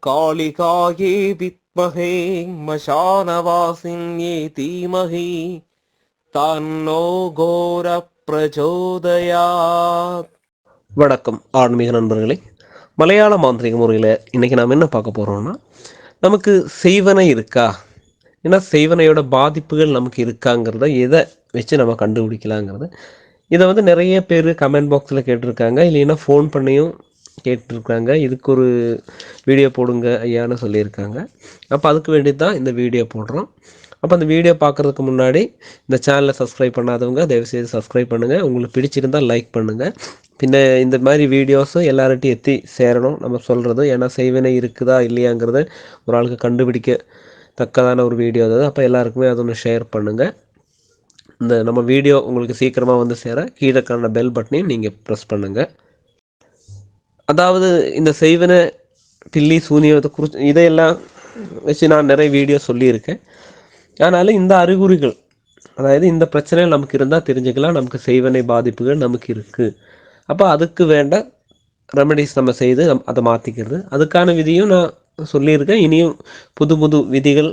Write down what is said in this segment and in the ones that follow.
कालिकायै विद्महे मशानवासिन्यै धीमहि தன்னோ கோர பிரச்சோதயாத். வணக்கம் ஆன்மீக நண்பர்களே. மலையாள மாந்திரிக முறையில் இன்றைக்கி நாம் என்ன பார்க்க போகிறோம்னா, நமக்கு செய்வனை இருக்கா, ஏன்னா செய்வனையோட பாதிப்புகள் நமக்கு இருக்காங்கிறத எதை வச்சு நம்ம கண்டுபிடிக்கலாங்கிறது. இதை நிறைய பேர் கமெண்ட் பாக்ஸில் கேட்டிருக்காங்க, இல்லைன்னா ஃபோன் பண்ணியும் கேட்டிருக்காங்க. இதுக்கு ஒரு வீடியோ போடுங்க ஐயான்னு சொல்லியிருக்காங்க. அப்போ அதுக்கு வேண்டி தான் இந்த வீடியோ போடுறோம். அப்போ அந்த வீடியோ பார்க்குறதுக்கு முன்னாடி இந்த சேனலை சப்ஸ்கிரைப் பண்ணாதவங்க தயவுசெய்து சப்ஸ்கிரைப் பண்ணுங்கள். உங்களுக்கு பிடிச்சிருந்தால் லைக் பண்ணுங்கள். பின்ன இந்த மாதிரி வீடியோஸும் எல்லார்ட்டையும் எத்தி சேரணும் நம்ம சொல்கிறது. ஏன்னா செய்வினை இருக்குதா இல்லையாங்கிறத ஒரு ஆளுக்கு கண்டுபிடிக்க தக்கதான ஒரு வீடியோ அது. அப்போ எல்லாருக்குமே அது ஒன்று ஷேர் பண்ணுங்கள். இந்த நம்ம வீடியோ உங்களுக்கு சீக்கிரமாக வந்து சேர கீழே காண பெல் பட்டனையும் நீங்கள் ப்ரெஸ் பண்ணுங்கள். அதாவது இந்த செய்வனை பில்லி சூனியத்தை குறித்து இதையெல்லாம் வச்சு நான் நிறைய வீடியோ சொல்லியிருக்கேன். அதனால் இந்த அறிகுறிகள், அதாவது இந்த பிரச்சனைகள் நமக்கு இருந்தால் தெரிஞ்சுக்கலாம் நமக்கு செய்வனை பாதிப்புகள் நமக்கு இருக்குது. அப்போ அதுக்கு வேண்ட ரெமடிஸ் நம்ம செய்து அதை மாற்றிக்கிறது. அதுக்கான விதியும் நான் சொல்லியிருக்கேன். இனியும் புது புது விதிகள்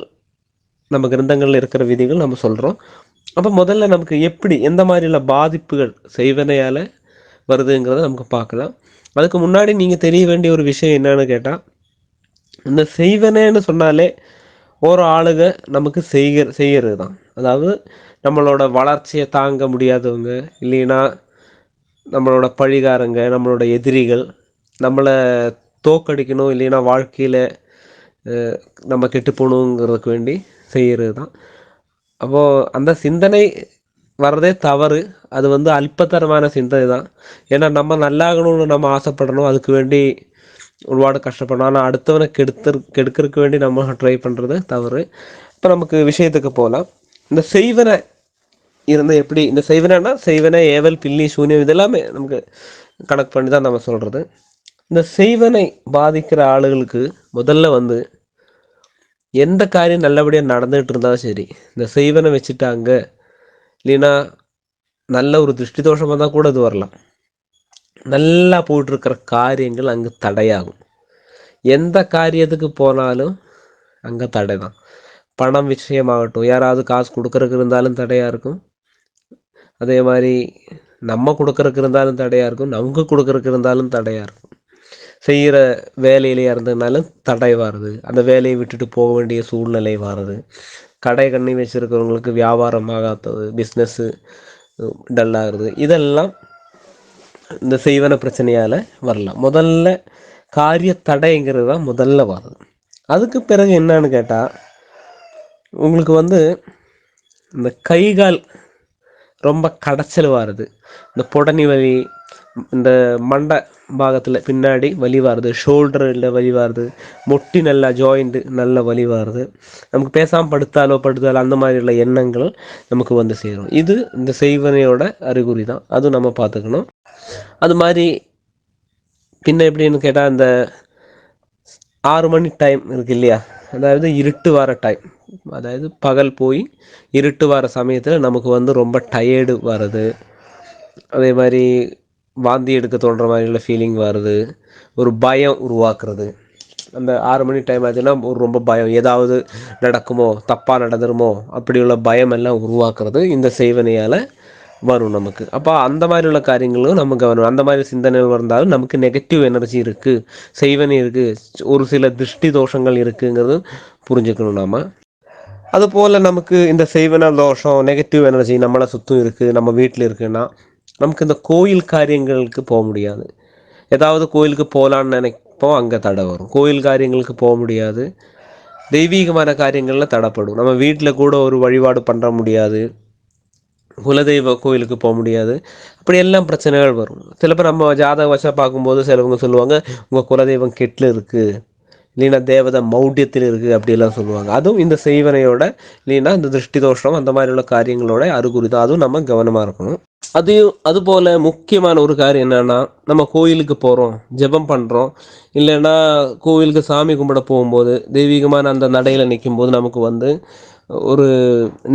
நம்ம கிரந்தங்களில் இருக்கிற விதிகள் நம்ம சொல்கிறோம். அப்போ முதல்ல நமக்கு எப்படி எந்த மாதிரிയുള്ള பாதிப்புகள் செய்வனையால் வருதுங்கிறத நமக்கு பார்க்கலாம். அதுக்கு முன்னாடி நீங்கள் தெரிய வேண்டிய ஒரு விஷயம் என்னன்னு கேட்டால், இந்த செய்வனேன்னு சொன்னாலே ஒரு ஆளுக நமக்கு செய்கிறது தான். அதாவது நம்மளோட வளர்ச்சியை தாங்க முடியாதவங்க, இல்லைன்னா நம்மளோட பழிகாரங்க, நம்மளோட எதிரிகள், நம்மளை தோக்கடிக்கணும், இல்லைன்னா வாழ்க்கையில் நம்ம கெட்டு போகணுங்கிறதுக்கு வேண்டி செய்கிறது தான். அப்போது அந்த சிந்தனை வர்றதே தவறு. அது அல்பத்தரமான சிந்தனை தான். ஏன்னா நம்ம நல்லாகணும்னு நம்ம ஆசைப்படணும், அதுக்கு வேண்டி ஒருபாடு கஷ்டப்படணும். ஆனால் அடுத்தவனை கெடுக்கிறதுக்கு வேண்டி நம்ம ட்ரை பண்ணுறது தவறு. இப்போ நமக்கு விஷயத்துக்கு போகலாம். இந்த செய்வனை இருந்தால் எப்படி, இந்த செய்வனைனா செய்வனை, ஏவல், பில்லி, சூன்யம் இதெல்லாமே நமக்கு கணக்கு பண்ணி தான் நம்ம சொல்கிறது. இந்த செய்வனை பாதிக்கிற ஆளுகளுக்கு முதல்ல எந்த காரியம் நல்லபடியாக நடந்துகிட்டு இருந்தாலும் சரி, இந்த செய்வனை வச்சுட்டாங்க, இல்லைன்னா நல்ல ஒரு திருஷ்டி தோஷமாக தான் கூட இது வரலாம். நல்லா போயிட்டுருக்கிற காரியங்கள் அங்கே தடையாகும். எந்த காரியத்துக்கு போனாலும் அங்கே தடை தான். பணம் விஷயமாகட்டும், யாராவது காசு கொடுக்கறதுக்கு இருந்தாலும் தடையாக இருக்கும். அதே மாதிரி நம்ம கொடுக்கறதுக்கு இருந்தாலும் தடையாக இருக்கும், நமக்கு கொடுக்கறதுக்கு இருந்தாலும் தடையாக இருக்கும். செய்கிற வேலையிலேயே இருந்ததுனாலும் தடை வருது. அந்த வேலையை விட்டுட்டு போக வேண்டிய சூழ்நிலை வருது. கடை கண்ணி வச்சுருக்கிறவங்களுக்கு வியாபாரம் ஆகாதது, பிஸ்னஸ்ஸு டல்லாகிறது. இதெல்லாம் இந்த செய்வன பிரச்சனையால் வரலாம். முதல்ல காரிய தடைங்கிறது தான் முதல்ல வருது. அதுக்கு பிறகு என்னன்னு கேட்டால், உங்களுக்கு இந்த கைகால் ரொம்ப கடைச்சல் வருது, இந்த புடனி வலி, இந்த மண்டை பாகத்தில் பின்னாடி வலி வருது, ஷோல்டரில் வலி வருது, முட்டி நல்லா ஜாயிண்ட்டு நல்ல வலி வருது, நமக்கு பேசாமல் படுத்தாலோ அந்த மாதிரி உள்ள எண்ணங்கள் நமக்கு சேரும். இது இந்த செய்வனையோட அறிகுறி தான். அதுவும் நம்ம பார்த்துக்கணும். அது மாதிரி பின்ன எப்படின்னு கேட்டால், இந்த 6 மணி டைம் இருக்கு இல்லையா, அதாவது இருட்டு வர டைம், அதாவது பகல் போய் இருட்டு வர சமயத்தில் நமக்கு ரொம்ப டயர்டு வருது. அதே மாதிரி வாந்தி எடுக்க தோன்ற மாதிரி உள்ள ஃபீலிங் வருது. ஒரு பயம் உருவாக்குறது. அந்த 6 மணி டைம் ஆச்சுன்னா ரொம்ப பயம், ஏதாவது நடக்குமோ, தப்பாக நடந்துருமோ, அப்படி உள்ள பயம் எல்லாம் உருவாக்குறது இந்த செய்வனையால் வரும் நமக்கு. அப்போ அந்த மாதிரி உள்ள காரியங்களும் நம்ம கவனம். அந்த மாதிரி சிந்தனை வந்தாலும் நமக்கு நெகட்டிவ் எனர்ஜி இருக்குது, செய்வனை இருக்குது, ஒரு சில திருஷ்டி தோஷங்கள் இருக்குங்கிறது புரிஞ்சுக்கணும் நாம். அதுபோல் நமக்கு இந்த செய்வன தோஷம், நெகட்டிவ் எனர்ஜி நம்மளை சுற்றும் இருக்குது, நம்ம வீட்டில் இருக்குன்னா நமக்கு இந்த கோயில் காரியங்களுக்கு போக முடியாது. ஏதாவது கோயிலுக்கு போகலான்னு நினைப்போம், அங்கே தடை வரும். கோயில் காரியங்களுக்கு போக முடியாது. தெய்வீகமான காரியங்களில் தடைப்படும். நம்ம வீட்டில் கூட ஒரு வழிபாடு பண்ண முடியாது, குலதெய்வ கோயிலுக்கு போக முடியாது. அப்படி எல்லாம் பிரச்சனைகள் வரும். சில பேர் நம்ம ஜாதக வசா பார்க்கும்போது சிலவங்க சொல்லுவாங்க, உங்கள் குலதெய்வம் கெட்டில் இருக்குது, இல்லைன்னா தேவதை மௌட்டியத்தில் இருக்குது, அப்படியெல்லாம் சொல்லுவாங்க. அதுவும் இந்த செய்வனையோட, இல்லைன்னா இந்த திருஷ்டி தோஷம் அந்த மாதிரி உள்ள காரியங்களோட அறிகுறி தான். அதுவும் நம்ம கவனமாக இருக்கணும். அதுபோல் முக்கியமான ஒரு காரியம் என்னென்னா, நம்ம கோயிலுக்கு போகிறோம், ஜெபம் பண்ணுறோம், இல்லைன்னா கோயிலுக்கு சாமி கும்பிட போகும்போது தெய்வீகமான அந்த நடையில் நிற்கும்போது நமக்கு ஒரு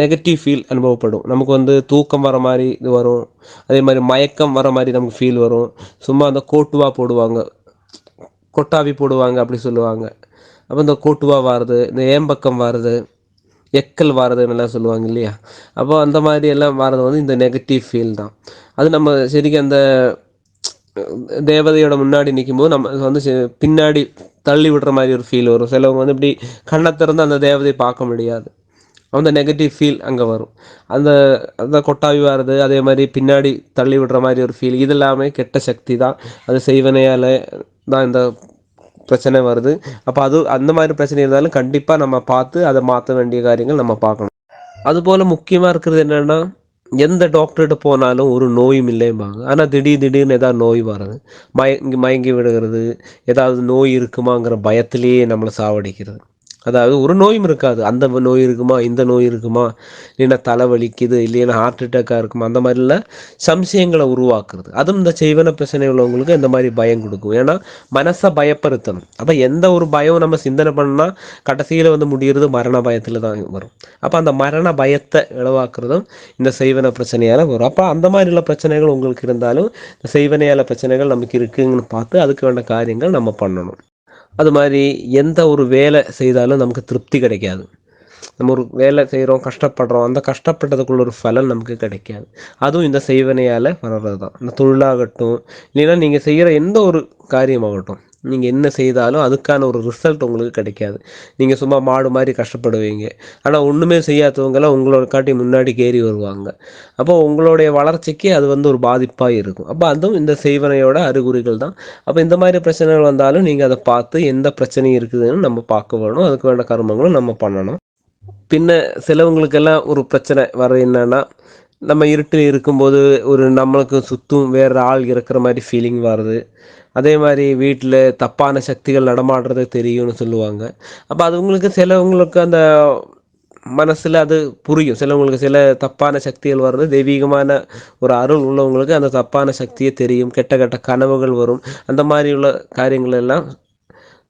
நெகட்டிவ் ஃபீல் அனுபவப்படும். நமக்கு தூக்கம் வர மாதிரி இது வரும். அதே மாதிரி மயக்கம் வர மாதிரி நமக்கு ஃபீல் வரும். சும்மா அந்த கோட்டுவா போடுவாங்க, கொட்டாவி போடுவாங்க அப்படி சொல்லுவாங்க. அப்போ இந்த கோட்டுவா வாருது, இந்த ஏம்பக்கம் வாருது, எக்கல் வாரதுன்னெல்லாம் சொல்லுவாங்க இல்லையா? அப்போ அந்த மாதிரி எல்லாம் வாரது வந்து இந்த நெகட்டிவ் ஃபீல் தான். அது நம்ம சரிக்கும் அந்த தேவதையோட முன்னாடி நிக்கும்போது நம்ம வந்து பின்னாடி தள்ளி விடுற மாதிரி ஒரு ஃபீல் வரும். சிலவங்க வந்து இப்படி கண்ணை திறந்து அந்த தேவதையை பார்க்க முடியாது. அந்த நெகட்டிவ் ஃபீல் அங்கே வரும். அந்த அந்த கொட்டாவி வர்றது, அதே மாதிரி பின்னாடி தள்ளி விடுற மாதிரி ஒரு ஃபீல், இது எல்லாமே கெட்ட சக்தி தான். அது செய்வனையால் தான் இந்த பிரச்சனை வருது. அப்போ அது அந்த மாதிரி பிரச்சனை இருந்தாலும் கண்டிப்பாக நம்ம பார்த்து அதை மாற்ற வேண்டிய காரியங்கள் நம்ம பார்க்கணும். அதுபோல் முக்கியமாக இருக்கிறது என்னென்னா, எந்த டாக்டர்கிட்ட போனாலும் ஒரு நோயும் இல்லைம்பாங்க. ஆனால் திடீர்னு ஏதாவது நோய் வர்றது, மயங்கி விடுகிறது, ஏதாவது நோய் இருக்குமாங்கிற பயத்திலேயே நம்மளை சாவடிக்கிறது. அதாவது ஒரு நோயும் இருக்காது. அந்த நோய் இருக்குமா, இந்த நோய் இருக்குமா, இல்லைன்னா தலைவலிக்குது, இல்லைன்னா ஹார்ட் அட்டாக்காக இருக்குமா, அந்த மாதிரிலாம் சம்சயங்களை உருவாக்குறது. அதுவும் இந்த செய்வன பிரச்சனை உள்ளவங்களுக்கு இந்த மாதிரி பயம் கொடுக்கும். ஏன்னா மனசை பயப்படுத்தணும். அப்போ எந்த ஒரு பயம் நம்ம சிந்தனை பண்ணால் கடைசியில் வந்து முடிகிறது மரண பயத்தில் தான் வரும். அப்போ அந்த மரண பயத்தை இழவாக்குறதும் இந்த செய்வன பிரச்சனையால் வரும். அப்போ அந்த மாதிரி உள்ள பிரச்சனைகள் உங்களுக்கு இருந்தாலும் இந்த செய்வனையால் பிரச்சனைகள் நமக்கு இருக்குங்கன்னு பார்த்து அதுக்கு வேண்ட காரியங்கள் நம்ம பண்ணணும். அது மாதிரி எந்த ஒரு வேலை செய்தாலும் நமக்கு திருப்தி கிடைக்காது. நம்ம ஒரு வேலை செய்கிறோம், கஷ்டப்படுறோம், அந்த கஷ்டப்பட்டதுக்குள்ள ஒரு பலன் நமக்கு கிடைக்காது. அதுவும் இந்த செய்வனையால் வர்றது தான். இந்த தொழிலாகட்டும், இல்லைன்னா நீங்கள் செய்கிற எந்த ஒரு காரியமாகட்டும், நீங்கள் என்ன செய்தாலும் அதுக்கான ஒரு ரிசல்ட் உங்களுக்கு கிடைக்காது. நீங்கள் சும்மா மாடு மாதிரி கஷ்டப்படுவீங்க. ஆனால் ஒன்றுமே செய்யாதவங்களாம் உங்களோட காட்டி முன்னாடி ஏறி வருவாங்க. அப்போ உங்களுடைய வளர்ச்சிக்கு அது வந்து ஒரு பாதிப்பாக இருக்கும். அப்போ அதுவும் இந்த செய்வனையோட அறிகுறிகள் தான். அப்போ இந்த மாதிரி பிரச்சனைகள் வந்தாலும் நீங்கள் அதை பார்த்து எந்த பிரச்சனையும் இருக்குதுன்னு நம்ம பார்க்க வேணும். அதுக்கு வேண்ட கர்மங்களும் நம்ம பண்ணணும். பின்ன சிலவங்களுக்கெல்லாம் ஒரு பிரச்சனை வர என்னன்னா, நம்ம இருட்டில் இருக்கும்போது ஒரு நம்மளுக்கு சுற்றும் வேறு ஆள் இருக்கிற மாதிரி ஃபீலிங் வருது. அதே மாதிரி வீட்டில் தப்பான சக்திகள் நடமாடுறது தெரியும்னு சொல்லுவாங்க. அப்போ அது உங்களுக்கு சிலவங்களுக்கு அந்த மனசில் அது புரியும். சிலவங்களுக்கு சில தப்பான சக்திகள் வர்றது தெய்வீகமான ஒரு அருள் உள்ளவங்களுக்கு அந்த தப்பான சக்தியே தெரியும். கெட்ட கெட்ட கனவுகள் வரும். அந்த மாதிரி உள்ள காரியங்கள் எல்லாம்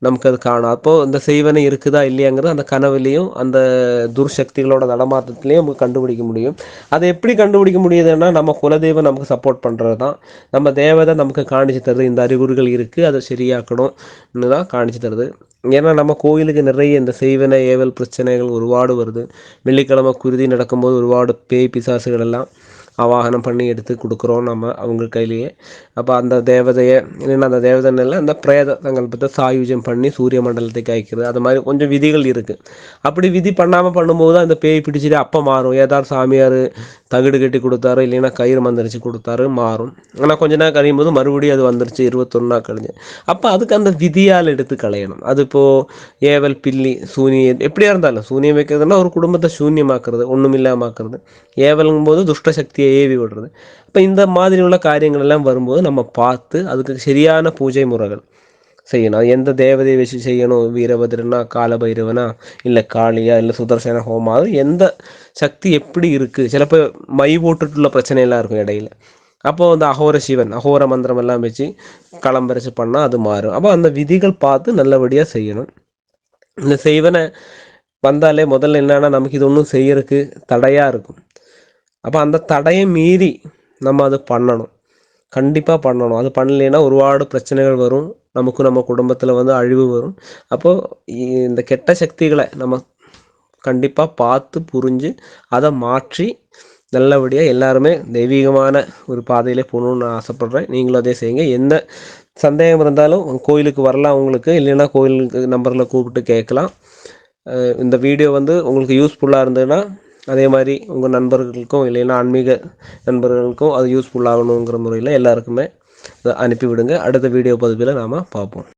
நமக்கு அது காணும். அப்போது இந்த செய்வனை இருக்குதா இல்லையாங்கிறது அந்த கனவுலேயும் அந்த துர்சக்திகளோட நடமாட்டத்துலேயும் நமக்கு கண்டுபிடிக்க முடியும். அதை எப்படி கண்டுபிடிக்க முடியுதுன்னா, நம்ம குலதெய்வம் நமக்கு சப்போர்ட் பண்ணுறது தான். நம்ம தேவதை நமக்கு காணிச்சு தருது. இந்த அறிகுறிகள் இருக்குது, அதை சரியாக்கணும்னு தான் காணிச்சு தருது. ஏன்னா நம்ம கோயிலுக்கு நிறைய இந்த செய்வனை ஏவல் பிரச்சனைகள் ஒருபாடு வருது. வெள்ளிக்கிழமை குருதி நடக்கும்போது ஒருபாடு பேய் பிசாசுகள் எல்லாம் ஆவாகனம் பண்ணி எடுத்து கொடுக்குறோம் நம்ம அவங்க கையிலேயே. அப்போ அந்த தேவதையை இல்லைன்னா அந்த தேவதைன்னு அந்த பிரேத சங்கல்பத்தை சாயுஜம் பண்ணி சூரிய மண்டலத்துக்கு அயக்கிறது, அது மாதிரி கொஞ்சம் விதிகள் இருக்குது. அப்படி விதி பண்ணாமல் பண்ணும்போது அந்த பேய் பிடிச்சிட்டு அப்போ மாறும். ஏதாவது சாமியார் தகுடு கட்டி கொடுத்தாரு, இல்லைன்னா கயிறு மந்திரிச்சு கொடுத்தாரு, மாறும். ஆனால் கொஞ்ச நேரம் கழியும் போது மறுபடியும் அது வந்துருச்சு 21 நாள் கழிஞ்சு. அப்போ அதுக்கு அந்த விதியால் எடுத்து களையணும். அது இப்போது ஏவல் பில்லி சூனியம் எப்படியா இருந்தாலும் சூனியம் வைக்கிறதுனா ஒரு குடும்பத்தை சூன்யமாக்குறது, ஒன்றும் இல்லாமாக்குறது. ஏவலுங்கும் போது துஷ்ட சக்தியை ஏவி விடுறது. இப்போ இந்த மாதிரி உள்ள காரியங்கள் எல்லாம் வரும்போது நம்ம பார்த்து அதுக்கு சரியான பூஜை முறைகள் செய்யணும். எந்த தேவதையை வச்சு செய்யணும், வீரபத்ரனா, காலபைரவனா, இல்லை காளியா, இல்லை சுதர்சன ஹோமா, அது எந்த சக்தி எப்படி இருக்குது. சிலப்போ மை போட்டுட்டுள்ள பிரச்சனையெல்லாம் இருக்கும் இடையில. அப்போது வந்து அகோர சிவன் அகோர மந்திரம் எல்லாம் வச்சு களம்பரிச்சு பண்ணால் அது மாறும். அப்போ அந்த விதிகள் பார்த்து நல்லபடியாக செய்யணும். இந்த செய்வனை வந்தாலே முதல்ல என்னன்னா நமக்கு இது ஒன்றும் செய்யறதுக்கு தடையாக இருக்கும். அப்போ அந்த தடையை மீறி நம்ம அது பண்ணணும், கண்டிப்பாக பண்ணணும். அது பண்ணலைன்னா ஒருபாடு பிரச்சனைகள் வரும். நமக்கும் நம்ம குடும்பத்தில் வந்து அழிவு வரும். அப்போது இந்த கெட்ட சக்திகளை நம்ம கண்டிப்பாக பார்த்து புரிஞ்சு அதை மாற்றி நல்லபடியாக எல்லாருமே தெய்வீகமான ஒரு பாதையிலே போகணுன்னு நான் ஆசைப்பட்றேன். நீங்களும் அதே செய்யுங்க. எந்த சந்தேகம் இருந்தாலும் கோயிலுக்கு வரலாம் உங்களுக்கு, இல்லைன்னா கோயிலுக்கு நம்பரில் கூப்பிட்டு கேட்கலாம். இந்த வீடியோ வந்து உங்களுக்கு யூஸ்ஃபுல்லாக இருந்ததுன்னா அதே மாதிரி உங்கள் நண்பர்களுக்கும் இல்லைன்னா ஆன்மீக நண்பர்களுக்கும் அது யூஸ்ஃபுல்லாகணுங்கிற முறையில் எல்லாருக்குமே அதை அனுப்பிவிடுங்க. அடுத்த வீடியோ பதிவில் நாம் பார்ப்போம்.